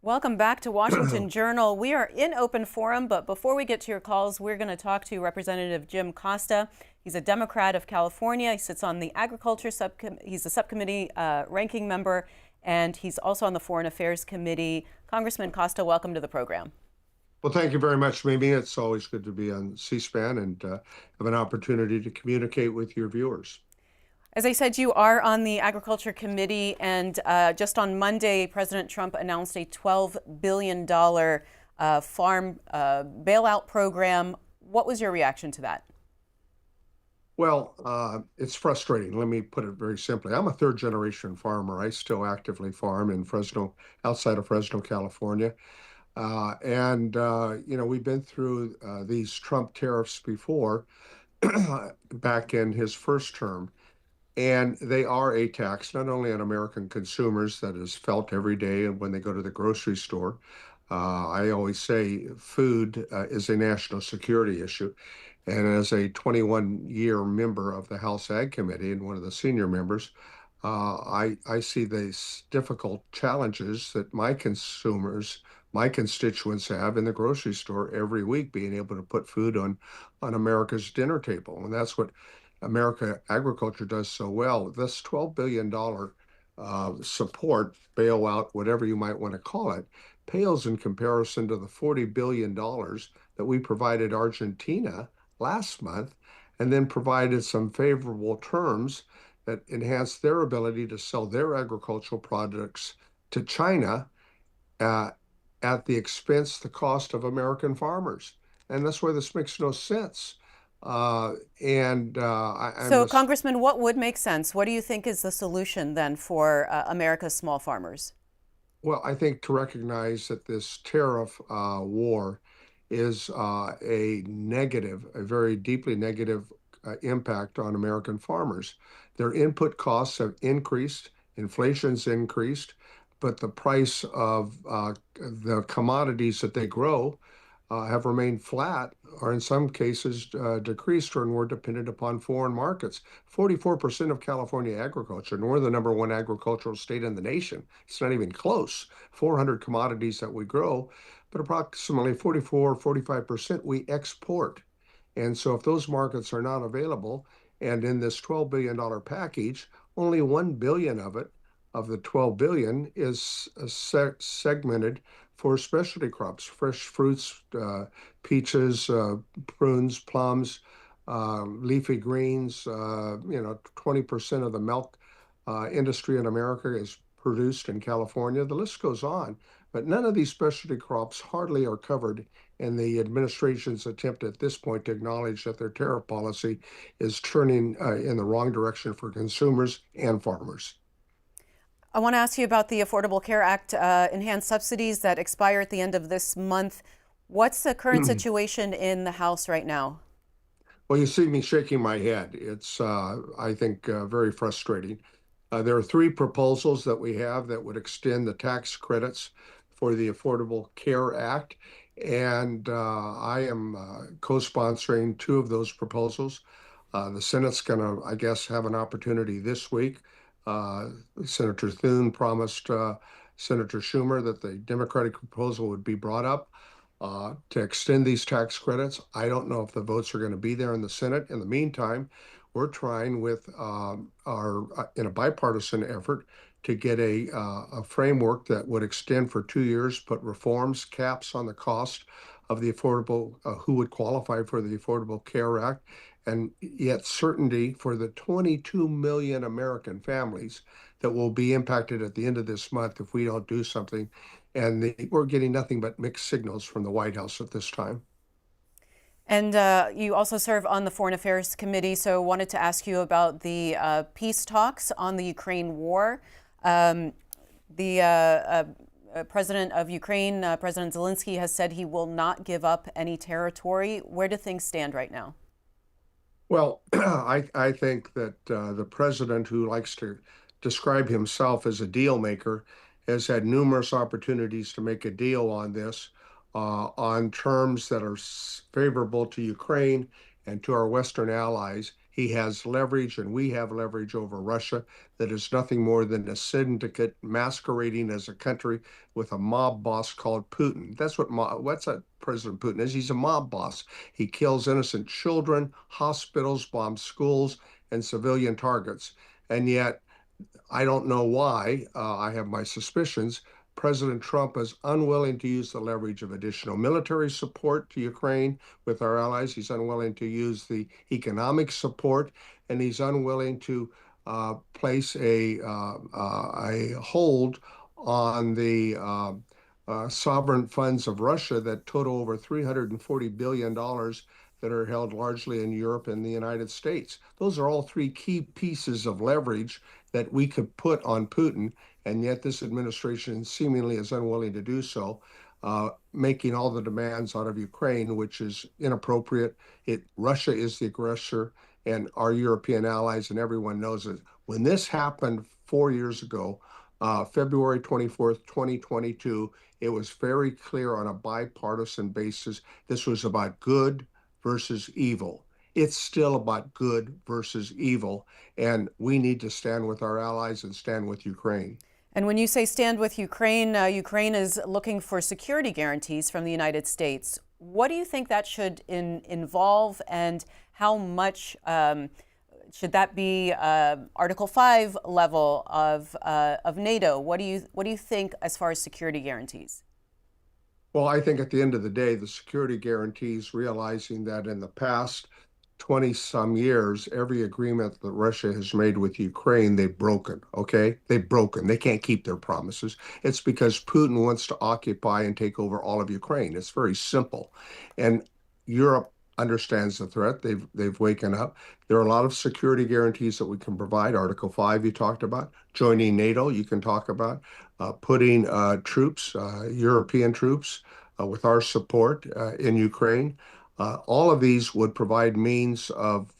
Welcome back to Washington Journal. We are in open forum, but before we get to your calls, we're going to talk to Representative Jim Costa. He's a Democrat of California. He sits on the Agriculture Subcommittee. He's a subcommittee ranking member, and he's also on the Foreign Affairs Committee. Congressman Costa, welcome to the program. Well, thank you very much, Mimi. It's always good to be on C-SPAN and have an opportunity to communicate with your viewers. As I said, you are on the Agriculture Committee, and just on Monday, President Trump announced a $12 billion farm bailout program. What was your reaction to that? Well, it's frustrating. Let me put it very simply. I'm a third-generation farmer. I still actively farm in Fresno, outside of Fresno, California. We've been through these Trump tariffs before, back in his first term. And they are a tax not only on American consumers that is felt every day and when they go to the grocery store. I always say food is a national security issue. And as a 21-year member of the House Ag Committee and one of the senior members, I see these difficult challenges that my consumers, my constituents have in the grocery store every week, being able to put food on America's dinner table. And that's what America agriculture does so well. This $12 billion support, bailout, whatever you might want to call it, pales in comparison to the $40 billion that we provided Argentina last month, and then provided some favorable terms that enhanced their ability to sell their agricultural products to China uh, at the expense, the cost of American farmers. And that's why this makes no sense. I'm So, just, Congressman, what would make sense? What do you think is the solution then for America's small farmers? well, I think to recognize that this tariff war is a very deeply negative impact on American farmers. Their input costs have increased, inflation's increased, but the price of the commodities that they grow have remained flat or in some cases decreased or more dependent upon foreign markets. 44% of California agriculture, and we're the number one agricultural state in the nation. It's not even close. 400 commodities that we grow, but approximately 44, 45% we export. And so if those markets are not available, and in this $12 billion package, only 1 billion of it, of the 12 billion, is segmented for specialty crops, fresh fruits, peaches, prunes, plums, leafy greens. 20% of the milk industry in America is produced in California. The list goes on, but none of these specialty crops hardly are covered in the administration's attempt at this point to acknowledge that their tariff policy is turning in the wrong direction for consumers and farmers. I want to ask you about the Affordable Care Act enhanced subsidies that expire at the end of this month. What's the current situation in the House right now? Well, you see me shaking my head. It's, I think, very frustrating. There are three proposals that we have that would extend the tax credits for the Affordable Care Act. And I am co-sponsoring two of those proposals. The Senate's going to, I guess, have an opportunity this week. Senator Thune promised Senator Schumer that the Democratic proposal would be brought up to extend these tax credits. I don't know if the votes are going to be there in the Senate. In the meantime, we're trying with in a bipartisan effort to get a framework that would extend for 2 years, put reforms, caps on the cost of the affordable, who would qualify for the Affordable Care Act, and yet certainty for the 22 million American families that will be impacted at the end of this month if we don't do something. And we're getting nothing but mixed signals from the White House at this time. And you also serve on the Foreign Affairs Committee, so wanted to ask you about the peace talks on the Ukraine war. The president of Ukraine, President Zelensky, has said he will not give up any territory. Where do things stand right now? Well, I think that the president, who likes to describe himself as a deal maker, has had numerous opportunities to make a deal on this on terms that are favorable to Ukraine and to our Western allies. He has leverage, and we have leverage over Russia that is nothing more than a syndicate masquerading as a country with a mob boss called Putin. That's what's that President Putin is. He's a mob boss. He kills innocent children, hospitals, bombs schools, and civilian targets. And yet, I don't know why. I have my suspicions. President Trump is unwilling to use the leverage of additional military support to Ukraine with our allies. He's unwilling to use the economic support, and he's unwilling to place a hold on the sovereign funds of Russia that total over $340 billion that are held largely in Europe and the United States. Those are all three key pieces of leverage that we could put on Putin, and yet this administration seemingly is unwilling to do so, making all the demands out of Ukraine, which is inappropriate. Russia is the aggressor, and our European allies and everyone knows it. When this happened 4 years ago, February 24th, 2022, it was very clear on a bipartisan basis this was about good versus evil. It's still about good versus evil, and we need to stand with our allies and stand with Ukraine. And when you say stand with Ukraine, Ukraine is looking for security guarantees from the United States. What do you think that should involve, and how much should that be Article 5 level of NATO? What do you think as far as security guarantees? Well, I think at the end of the day, the security guarantees, realizing that in the past 20 some years, every agreement that Russia has made with Ukraine, they've broken. Okay. They've broken. They can't keep their promises. It's because Putin wants to occupy and take over all of Ukraine. It's very simple. And Europe understands the threat. They've waken up. There are a lot of security guarantees that we can provide. Article 5 you talked about. Joining NATO, you can talk about. Putting troops, European troops, with our support in Ukraine. All of these would provide means of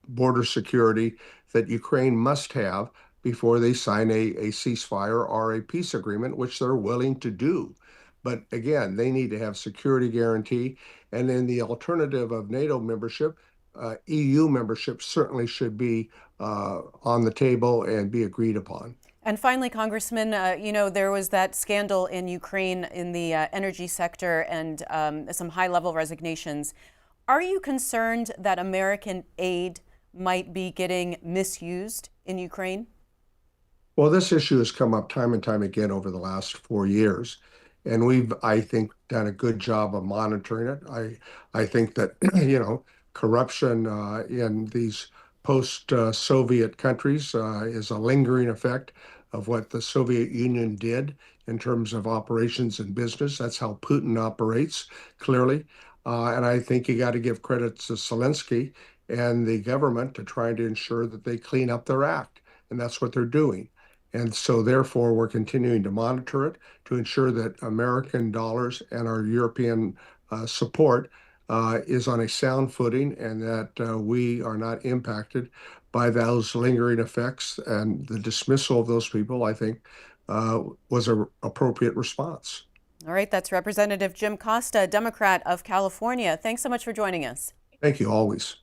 border security that Ukraine must have before they sign a ceasefire or a peace agreement, which they're willing to do. But again, they need to have security guarantee. And then the alternative of NATO membership, EU membership certainly should be on the table and be agreed upon. And finally, Congressman, there was that scandal in Ukraine in the energy sector and some high-level resignations. Are you concerned that American aid might be getting misused in Ukraine? Well, this issue has come up time and time again over the last 4 years, and we've, I think, done a good job of monitoring it. I think that, corruption in these post-Soviet countries is a lingering effect of what the Soviet Union did in terms of operations and business. That's how Putin operates, clearly. And I think you got to give credit to Zelensky and the government to try to ensure that they clean up their act. And that's what they're doing. And so, therefore, we're continuing to monitor it to ensure that American dollars and our European support is on a sound footing, and that we are not impacted by those lingering effects. And the dismissal of those people, I think, was an appropriate response. All right, that's Representative Jim Costa, Democrat of California. Thanks so much for joining us. Thank you, always.